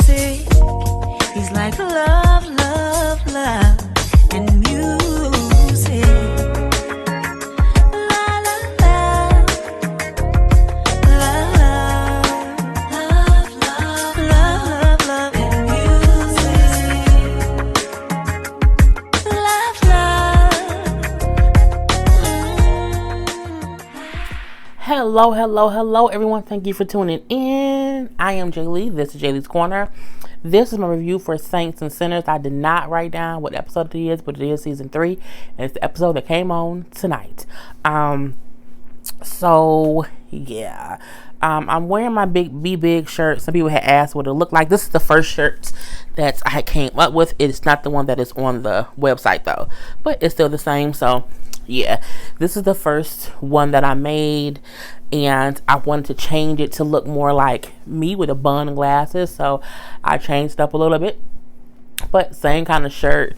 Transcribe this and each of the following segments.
music. He's like love, love, love, and music. La la la, love, love, love, love, love, love, and music. Love, love. Hello, everyone. Thank you for tuning in. I am Jay Lee. This is Jay Lee's Corner. This is my review for Saints and Sinners. I did not write down what episode it is, but it is season 3, and it's the episode that came on tonight. So yeah. I'm wearing my big shirt. Some people had asked what it looked like. This is the first shirt that I came up with. It's not the one that is on the website though, but it's still the same. So yeah, this is the first one that I made, and I wanted to change it to look more like me with a bun and glasses. So I changed it up a little bit, but same kind of shirt,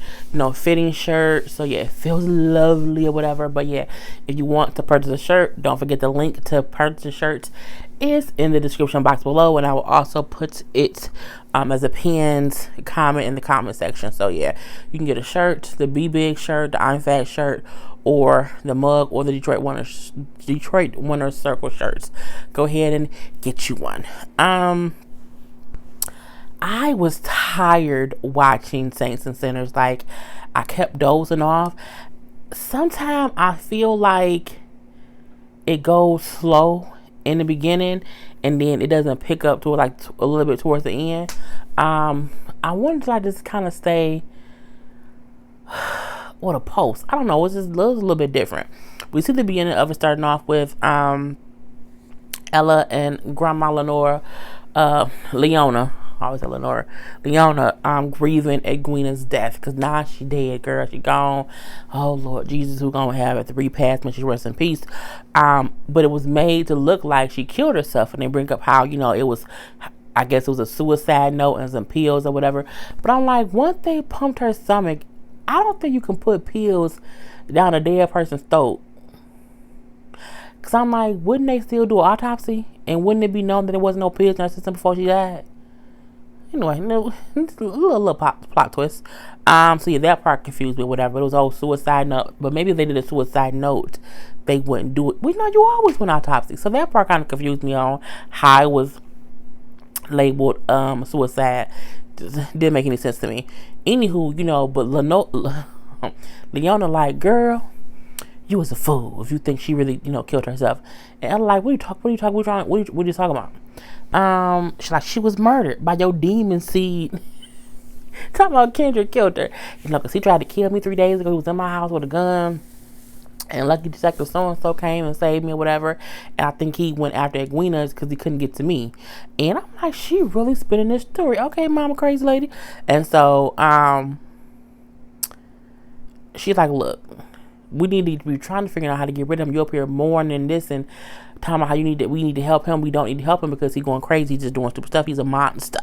fitting shirt. So yeah, it feels lovely or whatever. But yeah, if you want to purchase a shirt, don't forget the link to purchase shirts is in the description box below, and I will also put it as a pinned comment in the comment section. So yeah, you can get a shirt, the Be Big shirt, the I'm Fat shirt, or the mug, or the Detroit Winner Circle shirts. Go ahead and get you one. I was tired watching Saints and Sinners. Like, I kept dozing off. Sometimes I feel like it goes slow in the beginning, and then it doesn't pick up to like a little bit towards the end. I wanted to just kind of stay with a post. I don't know. It's just a little bit different. We see the beginning of it starting off with Ella and Grandma Leonora, Leona grieving at Gwena's death, because now she dead, girl. She gone. Oh Lord Jesus, who gonna have it? The repast when she rests in peace. But it was made to look like she killed herself, and they bring up how it was. I guess it was a suicide note and some pills or whatever. But I'm like, once they pumped her stomach, I don't think you can put pills down a dead person's throat. Cause I'm like, wouldn't they still do an autopsy? And wouldn't it be known that there wasn't no pills in her system before she died? Anyway, it's a little plot twist. So yeah, that part confused me, whatever. It was all suicide note. But maybe if they did a suicide note, they wouldn't do it. You always want autopsy. So that part kind of confused me on how it was labeled suicide. Just didn't make any sense to me. Anywho, but Leona like, girl, you was a fool if you think she really, killed herself. And I'm like, what are you talking about? She's like, she was murdered by your demon seed. Talking about Kendrick killed her. Cause he tried to kill me 3 days ago. He was in my house with a gun. And lucky detective so-and-so came and saved me or whatever. And I think he went after Edwina's because he couldn't get to me. And I'm like, she really spinning this story. Okay, mama, crazy lady. And so, she's like, look, we need to be trying to figure out how to get rid of him. You up here mourning this and talking about how we need to help him. We don't need to help him because he's going crazy. He's just doing stupid stuff. He's a monster.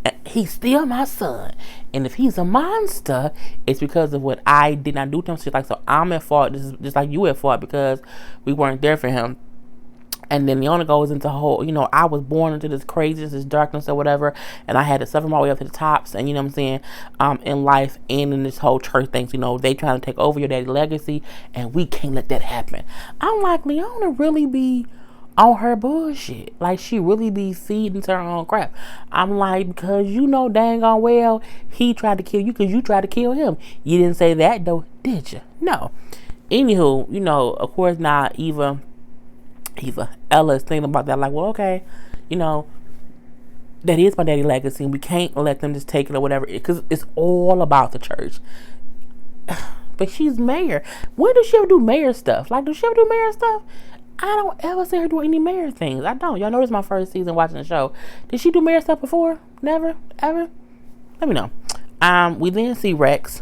And he's still my son. And if he's a monster, it's because of what I did not do to him. So she's like, so I'm at fault. This is just like you at fault because we weren't there for him. And then Leona goes into whole, I was born into this craziness, this darkness or whatever, and I had to suffer my way up to the tops, and in life and in this whole church thing, they trying to take over your daddy's legacy, and we can't let that happen. I'm like, Leona really be on her bullshit. Like, she really be feeding to her own crap. I'm like, because dang on well, he tried to kill you because you tried to kill him. You didn't say that though, did you? No. Anywho, of course not Ella is thinking about that, like, well, okay, that is my daddy legacy, and we can't let them just take it or whatever, because it's all about the church. But she's mayor. When does she ever do mayor stuff? Like, does she ever do mayor stuff? I don't ever see her do any mayor things. I don't. Y'all know this is my first season watching the show. Did she do mayor stuff before? Never? Ever? Let me know. We then see Rex,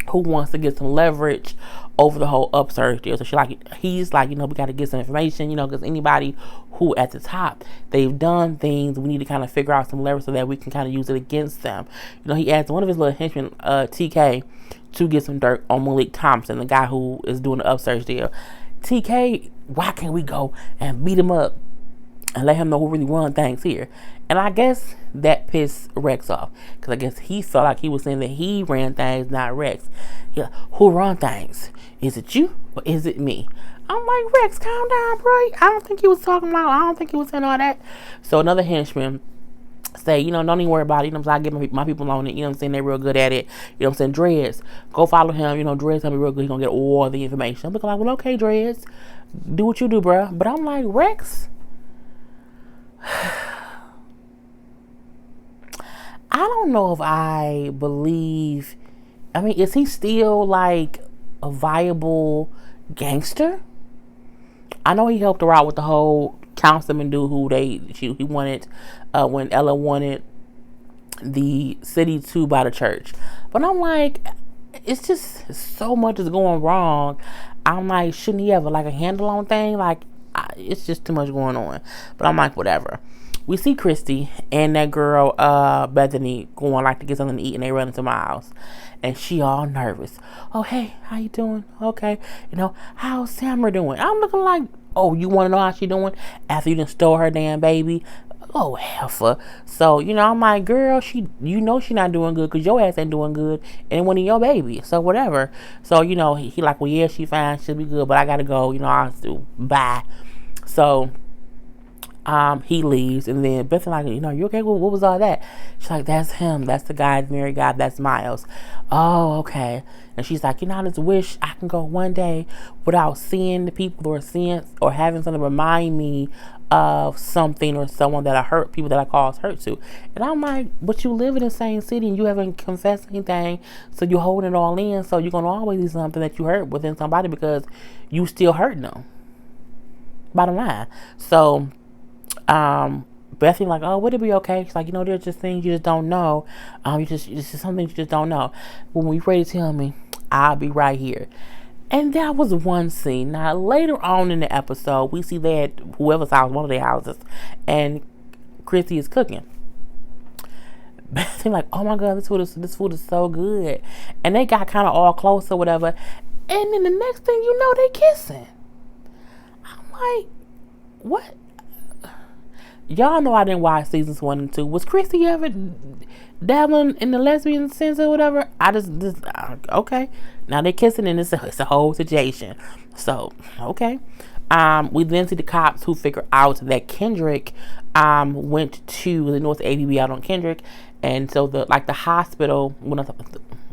who wants to get some leverage over the whole upsurge deal. So he's like, we got to get some information, because anybody who at the top, they've done things, we need to kind of figure out some leverage so that we can kind of use it against them. He asked one of his little henchmen, TK, to get some dirt on Malik Thompson, the guy who is doing the upsurge deal. TK, why can't we go and beat him up and let him know who really run things here. And I guess that pissed Rex off, because I guess he felt like he was saying that he ran things, not Rex. Yeah, who run things? Is it you or is it me? I'm like, Rex, calm down, bro. I don't think he was talking about, I don't think he was saying all that. So another henchman say, don't even worry about it. You know what I'm saying? I get my people on it. You know what I'm saying? They're real good at it. You know what I'm saying? Dreads, go follow him. Dreads gonna be real good. He's gonna get all the information. I'm looking like, well, okay, Dreads, do what you do, bro. But I'm like, Rex, I don't know if I believe. I mean, is he still like a viable gangster? I know he helped her out with the whole councilman dude who he wanted when Ella wanted the city to buy the church. But I'm like, it's just so much is going wrong. I'm like, shouldn't he have like a handle on thing? Like, it's just too much going on. But I'm like, whatever. We see Christy and that girl Bethany going like to get something to eat, and they run into my house, and she all nervous. Oh, hey, how you doing? Okay, how's Samra doing? I'm looking like, oh, you want to know how she doing after you done stole her damn baby? Oh, heifer. So, I'm like, girl, she not doing good because your ass ain't doing good, and it wasn't your baby. So, whatever. So, he like, well, yeah, she fine. She'll be good, but I got to go. I have to, bye. So, he leaves, and then Bethany like, you okay? What was all that? She's like, that's him. That's the guy, the married guy. That's Miles. Oh, okay. And she's like, I just wish I can go one day without seeing the people or having something remind me of something or someone that I hurt, people that I caused hurt to. And I'm like, but you live in the same city and you haven't confessed anything, so you holding it all in, so you're gonna always do something that you hurt within somebody because you still hurting them. Bottom line. So Bethany like, oh, would it be okay? She's like, there's just things you just don't know. It's just something you just don't know. When we ready to tell me, I'll be right here. And that was one scene. Now later on in the episode, we see that whoever's house, one of their houses, and Chrissy is cooking. Bethany like, oh my god, this food is so good. And they got kind of all close or whatever. And then the next thing you know, they kissing. I'm like, what? Y'all know I didn't watch seasons 1 and 2. Was Chrissy ever dabbling in the lesbian sense or whatever? Okay. Now they're kissing and it's a whole situation. So, okay. We then see the cops who figure out that Kendrick went to the North ABB out on Kendrick, and so the hospital,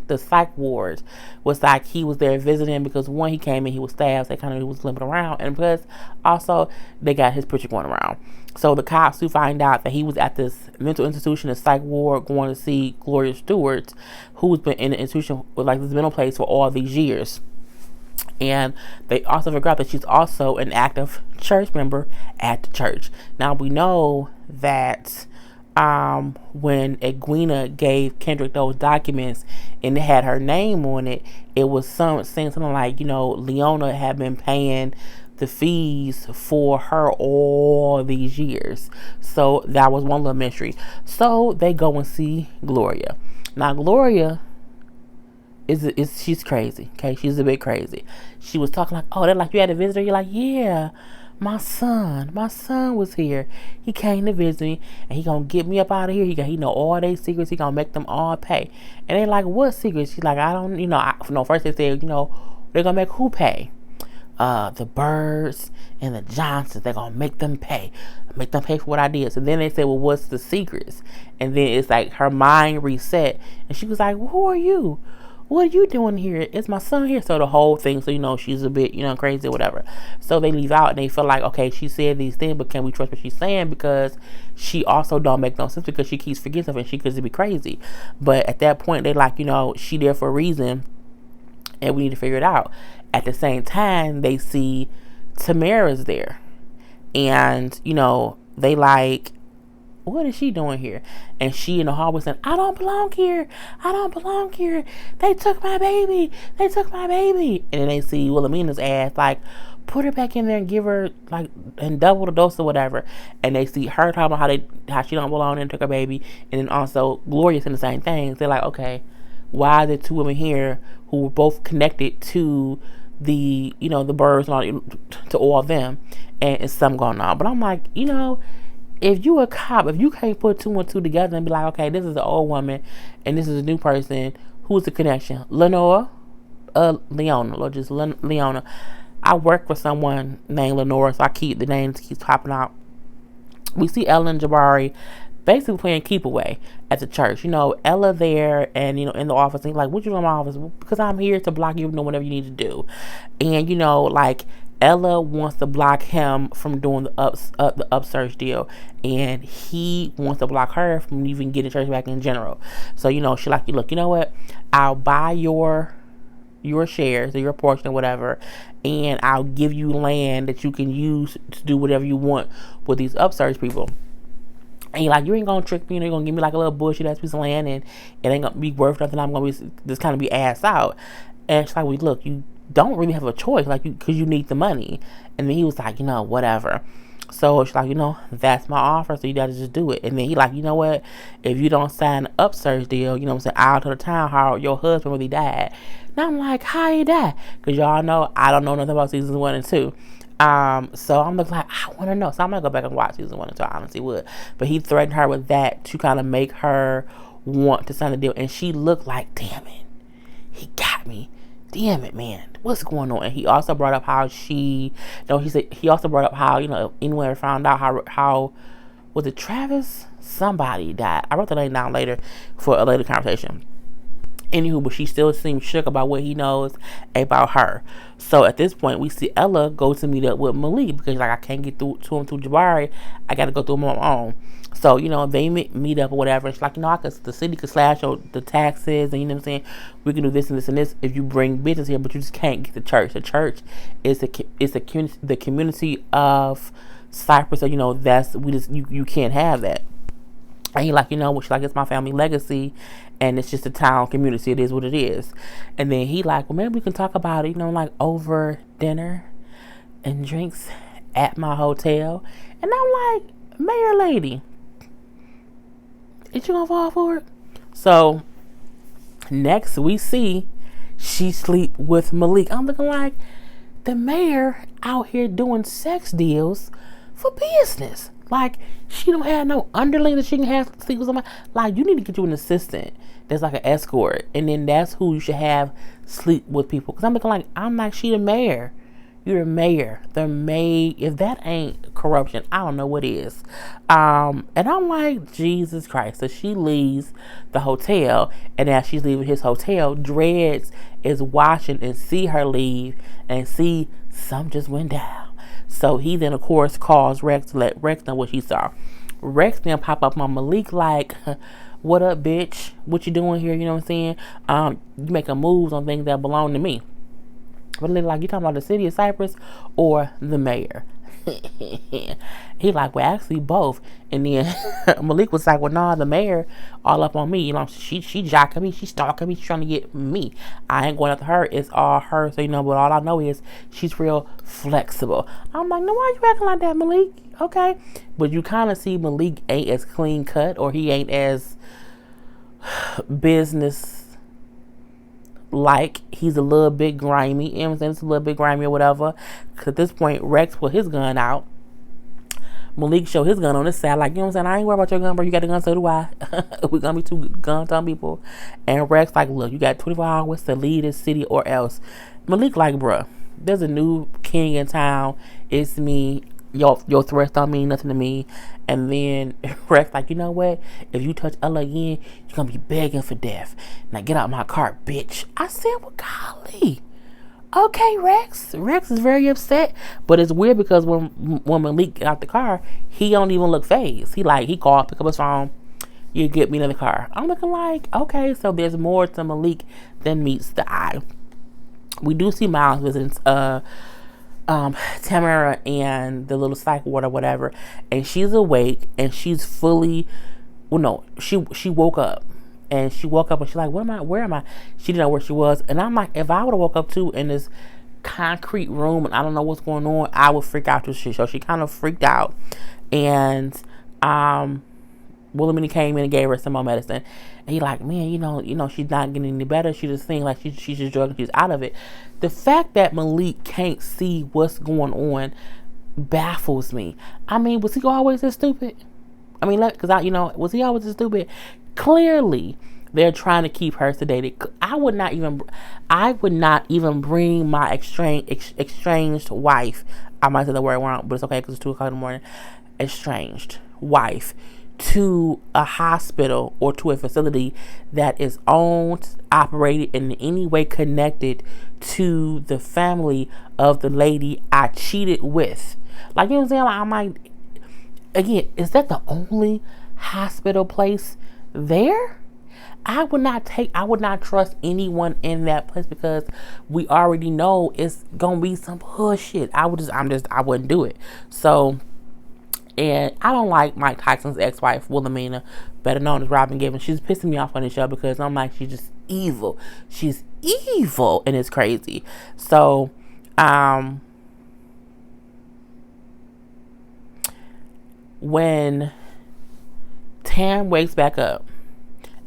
the psych ward was like he was there visiting because one, he came in, he was stabbed, so he was limping around, and plus also they got his picture going around. So the cops who find out that he was at this mental institution, a psych ward, going to see Gloria Stewart, who's been in the institution with this mental place for all these years. And they also figure out that she's also an active church member at the church. Now we know that when Edwina gave Kendrick those documents and it had her name on it, it was saying something like, Leona had been paying the fees for her all these years. So that was one little mystery. So they go and see Gloria. Now Gloria she's crazy. Okay, she's a bit crazy. She was talking like, oh, they're like, you had a visitor? You're like, yeah, my son was here. He came to visit me and he gonna get me up out of here. He know all their secrets. He gonna make them all pay. And they like, what secrets? She's like, I don't, first they said, they're gonna make who pay? The Birds and the Johnsons. They're gonna make them pay for what I did. So then they said, well, what's the secrets? And then it's like her mind reset and she was like, well, who are you? What are you doing here? Is my son here? So the whole thing, so she's a bit, crazy or whatever. So they leave out and they feel like, okay, she said these things, but can we trust what she's saying? Because she also don't make no sense because she keeps forgetting stuff and she could be crazy. But at that point, they like, she there for a reason and we need to figure it out. At the same time, they see Tamara's there. And, they like, what is she doing here? And she in the hallway saying, I don't belong here. They took my baby. And then they see Wilhelmina's ass, like, put her back in there and give her, like, and double the dose or whatever. And they see her talking about how she don't belong and took her baby. And then also Gloria saying the same thing. They're like, okay, why are there two women here who were both connected to the birds and all to all of them, and it's something going on. But I'm like, if you a cop, if you can't put two and two together and be like, okay, this is an old woman and this is a new person, who's the connection? Leona, or just Leona. I work for someone named Lenora, so the names keeps popping out. We see Ella and Jabari basically playing keep away at the church. Ella there and, in the office. And he's like, what you doing in my office? Because I'm here to block you from whatever you need to do. And, like, Ella wants to block him from doing the upsurge deal. And he wants to block her from even getting church back in general. So, she like, look, you know what? I'll buy your shares or your portion or whatever, and I'll give you land that you can use to do whatever you want with these upsurge people. And you're like, you ain't gonna trick me, you're gonna give me like a little bullshit ass piece of land and it ain't gonna be worth nothing. I'm gonna be just kind of be ass out. And she's like, look, you don't really have a choice, like, because you need the money. And then he was like, whatever. So she's like, that's my offer, so you gotta just do it. And then he like, you know what? If you don't sign the upsurge deal, I'll tell the town how your husband really died. Now I'm like, how he died? Because y'all know I don't know nothing about seasons 1 and 2. So I'm like, I want to know. So I'm gonna go back and watch season 1 and 2. I honestly would. But he threatened her with that to kind of make her want to sign the deal, and she looked like, damn it, he got me. Damn it, man, what's going on? And he also brought up how he also brought up how, anyone ever found out how was it Travis? Somebody died. I wrote the name down later for a later conversation. Anywho, but she still seems shook about what he knows about her. So at this point, we see Ella go to meet up with Malik because like, I can't get through to him through Jabari. I got to go through him on my own. So, they meet up or whatever. It's like, the city could slash the taxes and, what I'm saying? We can do this and this and this if you bring business here, but you just can't get the church. The church is the community of Cyprus. So, you can't have that. And he like, she's like, it's my family legacy and it's just a town community. It is what it is. And then he like, well, maybe we can talk about it, like over dinner and drinks at my hotel. And I'm like, Mayor lady, is you gonna fall for it? So next we see she sleep with Malik. I'm looking like the mayor out here doing sex deals for business. Like, she don't have no underling that she can have sleep with somebody. Like, you need to get you an assistant that's like an escort, and then that's who you should have sleep with people. Because I'm looking like, I'm like, she the mayor. You're a mayor. The maid. If that ain't corruption, I don't know what is. And I'm like, Jesus Christ. So she leaves the hotel, and as she's leaving his hotel, Dreads is watching and see her leave and see something just went down. So he then, of course, calls Rex to let Rex know what he saw. Rex then pop up on Malik like, what up, bitch? What you doing here? You know what I'm saying? You making moves on things that belong to me. But like, you talking about the city of Cyprus or the mayor? He like, well, actually both. And then Malik was like, well, nah, the mayor all up on me. She jocking me, she stalking me, she's trying to get me. I ain't going after her. It's all her. So but all I know is she's real flexible. I'm like, no, why you acting like that, Malik? Okay, but you kind of see Malik ain't as clean cut, or he ain't as business. Like, he's a little bit grimy, you know what I'm saying? It's a little bit grimy or whatever. Because at this point, Rex put his gun out. Malik showed his gun on his side, like, you know what I'm saying? I ain't worried about your gun, bro. You got a gun, so do I. We're gonna be two gun-town people. And Rex like, look, you got 24 hours to leave this city or else. Malik like, bruh, there's a new king in town. It's me. Your threats don't mean nothing to me. And then Rex like, you know what? If you touch Ella again, you're gonna be begging for death. Now get out my car, bitch. I said, well, golly. Okay, Rex. Rex is very upset. But it's weird because when Malik got out the car, he don't even look phased. He called, pick up his phone. You get me in the car. I'm looking like, okay, so there's more to Malik than meets the eye. We do see Miles visiting Tamara and the little psych ward or whatever, and she's awake and she's fully, she woke up and she's like, where am I? She didn't know where she was. And I'm like, if I would have woke up too in this concrete room and I don't know what's going on, I would freak out to shit. So she kind of freaked out, and Wilhelmina came in and gave her some more medicine. And he like, man, she's not getting any better. She just seems like she's just drugged. She's out of it. The fact that Malik can't see what's going on baffles me. I mean, was he always this stupid? I mean, because was he always this stupid? Clearly, they're trying to keep her sedated. I would not even bring my estranged wife. I might say the word wrong, but it's okay because it's 2:00 in the morning. Estranged wife to a hospital or to a facility that is owned, operated, and in any way connected to the family of the lady I cheated with. Like, you know what I'm saying? Like, I'm like, again, is that the only hospital place there? I would not trust anyone in that place because we already know it's gonna be some bullshit. I wouldn't do it. So, and I don't like Mike Tyson's ex-wife, Wilhelmina, better known as Robin Givens. She's pissing me off on the show because I'm like, she's just evil. She's evil and it's crazy. So, when Tam wakes back up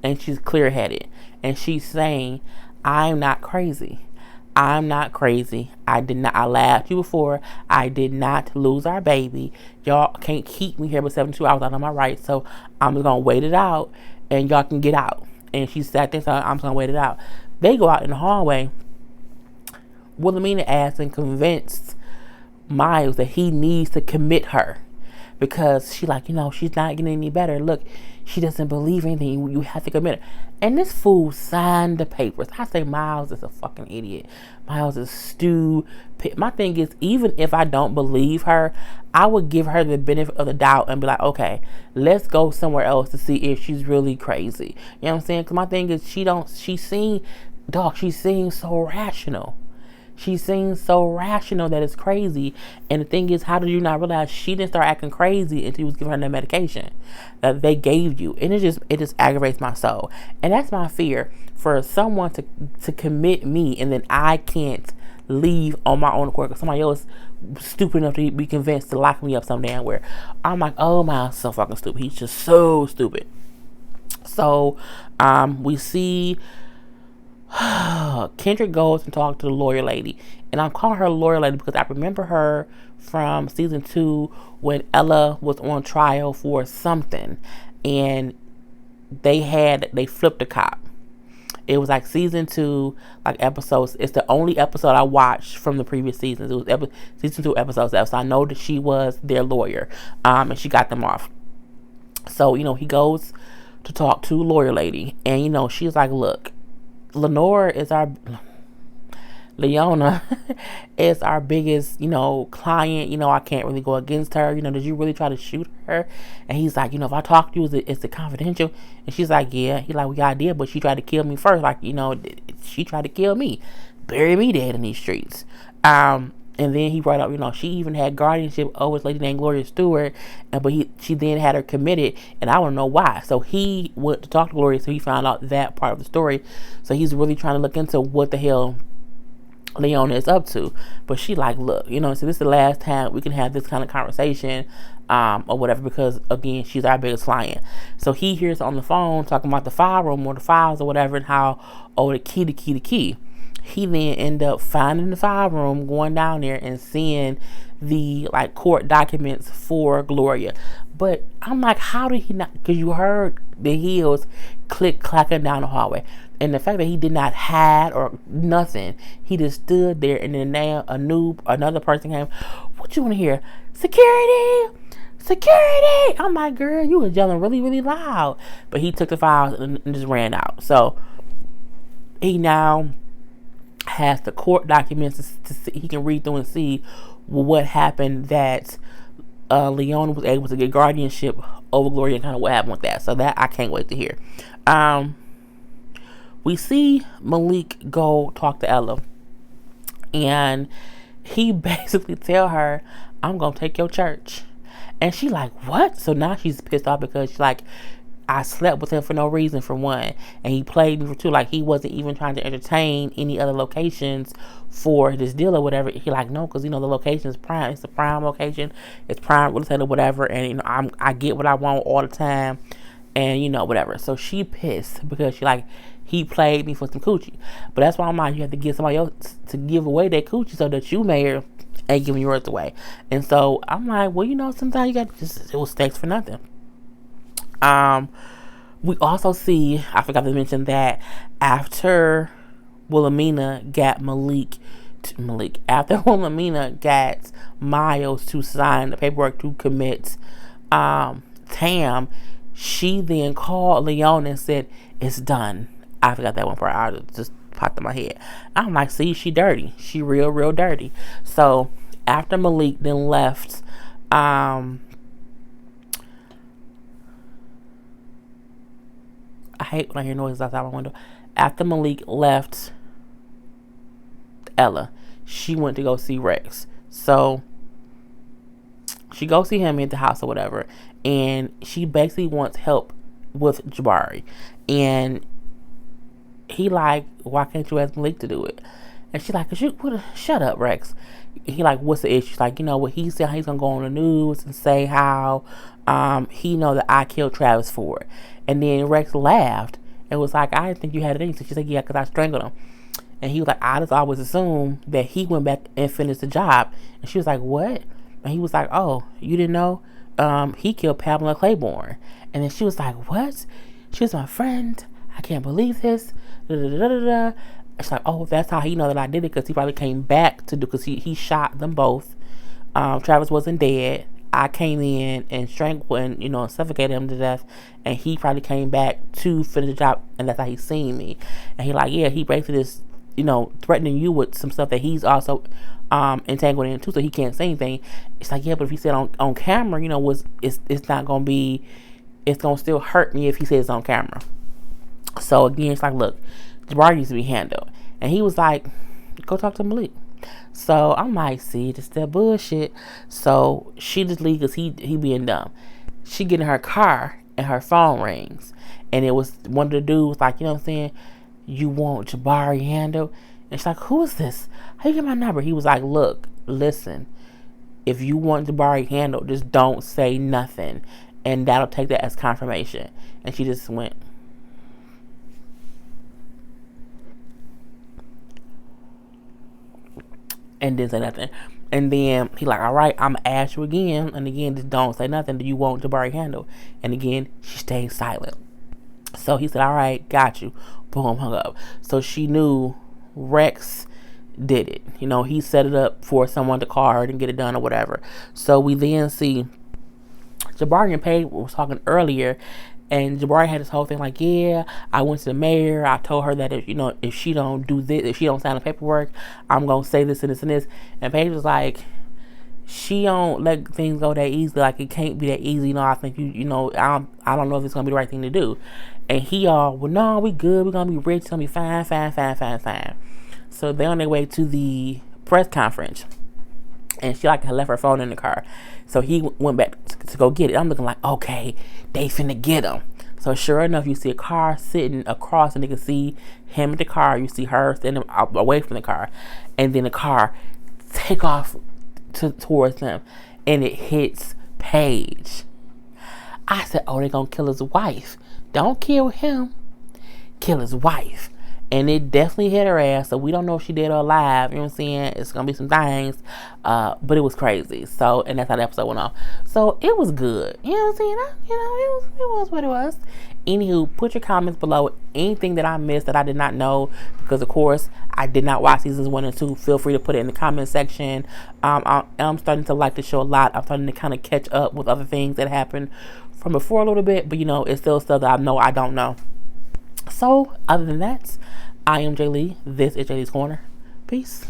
and she's clear-headed and she's saying, I'm not crazy. I'm not crazy. I laughed at you before. I did not lose our baby. Y'all can't keep me here but 72 hours out of my rights. So I'm just going to wait it out and y'all can get out. And she sat there, so I'm just going to wait it out. They go out in the hallway. Wilhelmina asked and convinced Miles that he needs to commit her. Because she's like, she's not getting any better. Look, she doesn't believe anything. You have to commit her. And this fool signed the papers. I say Miles is a fucking idiot. Miles is stupid. My thing is, even if I don't believe her, I would give her the benefit of the doubt and be like, okay, let's go somewhere else to see if she's really crazy. You know what I'm saying? Because my thing is, she seems so rational. She seems so rational that it's crazy. And the thing is, how did you not realize she didn't start acting crazy until you was giving her the medication that they gave you? And it just aggravates my soul. And that's my fear, for someone to commit me and then I can't leave on my own accord because somebody else stupid enough to be convinced to lock me up some damn where. I'm like, oh my, so fucking stupid. He's just so stupid. So we see Kendrick goes and talks to the lawyer lady, and I'm calling her lawyer lady because I remember her from season 2 when Ella was on trial for something, and they flipped a cop. It was like season 2, like episodes. It's the only episode I watched from the previous seasons. It was season 2 episodes. So I know that she was their lawyer, and she got them off. So he goes to talk to lawyer lady, and she's like, look, Leona is our biggest, client. I can't really go against her. Did you really try to shoot her? And he's like, if I talk to you, is it confidential? And she's like, yeah. He's like, we got a deal, but she tried to kill me first. Like, she tried to kill me, bury me dead in these streets. And then he brought up, she even had guardianship over this lady named Gloria Stewart, but she then had her committed, and I don't know why. So he went to talk to Gloria, so he found out that part of the story. So he's really trying to look into what the hell Leona is up to. But she like, look, so this is the last time we can have this kind of conversation, or whatever, because again, she's our biggest client. So he hears on the phone talking about the file room or the files or whatever, and how, the key. He then ended up finding the file room, going down there and seeing the court documents for Gloria. But I'm like, how did he not? Because you heard the heels clacking down the hallway, and the fact that he did not hide or nothing, he just stood there, and then now another person came. What you want to hear? Security. I'm like, girl, you was yelling really, really loud. But he took the files and just ran out. So he now has the court documents to see, he can read through and see what happened, that Leona was able to get guardianship over Gloria and kind of what happened with that. So that I can't wait to hear. We see Malik go talk to Ella, and he basically tell her, I'm gonna take your church. And she like, what? So now she's pissed off because she's like, I slept with him for no reason, for one, and he played me for two. Like, he wasn't even trying to entertain any other locations for this deal or whatever. He like, no, because the location is prime. It's a prime location. It's prime real estate or whatever. And I get what I want all the time. and whatever. So she pissed because she like he played me for some coochie. But that's why I'm like, you have to get somebody else to give away that coochie so that you may ain't giving yours away. And so I'm like, well, sometimes you got to just, it was stakes for nothing. We also see, I forgot to mention that after Wilhelmina got after Wilhelmina got Miles to sign the paperwork to commit Tam, she then called Leon and said, it's done. I forgot that one part. I just popped in my head. I'm like, see, she dirty. She real dirty. So after Malik then left, I hate when I hear noises outside my window. After Malik left Ella, she went to go see Rex. So she goes see him at the house or whatever, and she basically wants help with Jabari. And he like, why can't you ask Malik to do it? And she's like, shut up, Rex. He like, what's the issue? She's like, what he said, he's gonna go on the news and say how he know that I killed Travis Ford. And then Rex laughed and was like, I didn't think you had it in you. So she's like, yeah, because I strangled him. And he was like, I just always assumed that he went back and finished the job. And she was like, what? And he was like, oh, you didn't know? He killed Pamela Claiborne. And then she was like, what? She was my friend. I can't believe this. It's like, oh, that's how he know that I did it, because he probably came back to do, because he shot them both. Travis wasn't dead. I came in and strangled and suffocated him to death, and he probably came back to finish the job, and that's how he seen me. And he like, yeah, he basically just threatening you with some stuff that he's also entangled in too, so he can't say anything. It's like, yeah, but if he said on camera, it's not gonna be, it's gonna still hurt me if he says on camera. So again, it's like, look, Jabari needs to be handled. And he was like, go talk to Malik. So I'm like, see, just that bullshit. So she just leaves because he being dumb. She get in her car and her phone rings. And it was one of the dudes like, what I'm saying? You want Jabari handled? And she's like, who is this? How you get my number? He was like, look, listen. If you want Jabari handled, just don't say nothing. And that'll take that as confirmation. And she just went. And didn't say nothing. And then he like, all right, I'm gonna ask you again. And again, just don't say nothing. Do you want Jabari handled? And again, she stayed silent. So he said, all right, got you. Boom, hung up. So she knew Rex did it. He set it up for someone to call her and get it done or whatever. So we then see Jabari and Paige was talking earlier, and Jabari had this whole thing like, yeah, I went to the mayor. I told her that if she don't do this, if she don't sign the paperwork, I'm gonna say this and this and this. And Paige was like, she don't let things go that easily. Like, it can't be that easy. I think I don't know if it's gonna be the right thing to do. And he well, no, we good. We're gonna be rich. It's gonna be fine. So they're on their way to the press conference, and she like had left her phone in the car. So he went back to go get it. I'm looking like, okay, they finna get him. So sure enough, you see a car sitting across, and you can see him in the car. You see her standing away from the car, and then the car take off towards them, and it hits Paige. I said, oh, they're gonna kill his wife. Don't kill him, kill his wife. And it definitely hit her ass. So we don't know if she dead or alive. You know what I'm saying? It's going to be some things. But it was crazy. So, and that's how the episode went off. So it was good. You know what I'm saying? It was what it was. Anywho, put your comments below. Anything that I missed that I did not know. Because, of course, I did not watch seasons 1 and 2. Feel free to put it in the comment section. I'm starting to like the show a lot. I'm starting to kind of catch up with other things that happened from before a little bit. But, it's still stuff that I know I don't know. So, other than that, I am Jay Lee. This is Jay Lee's Corner. Peace.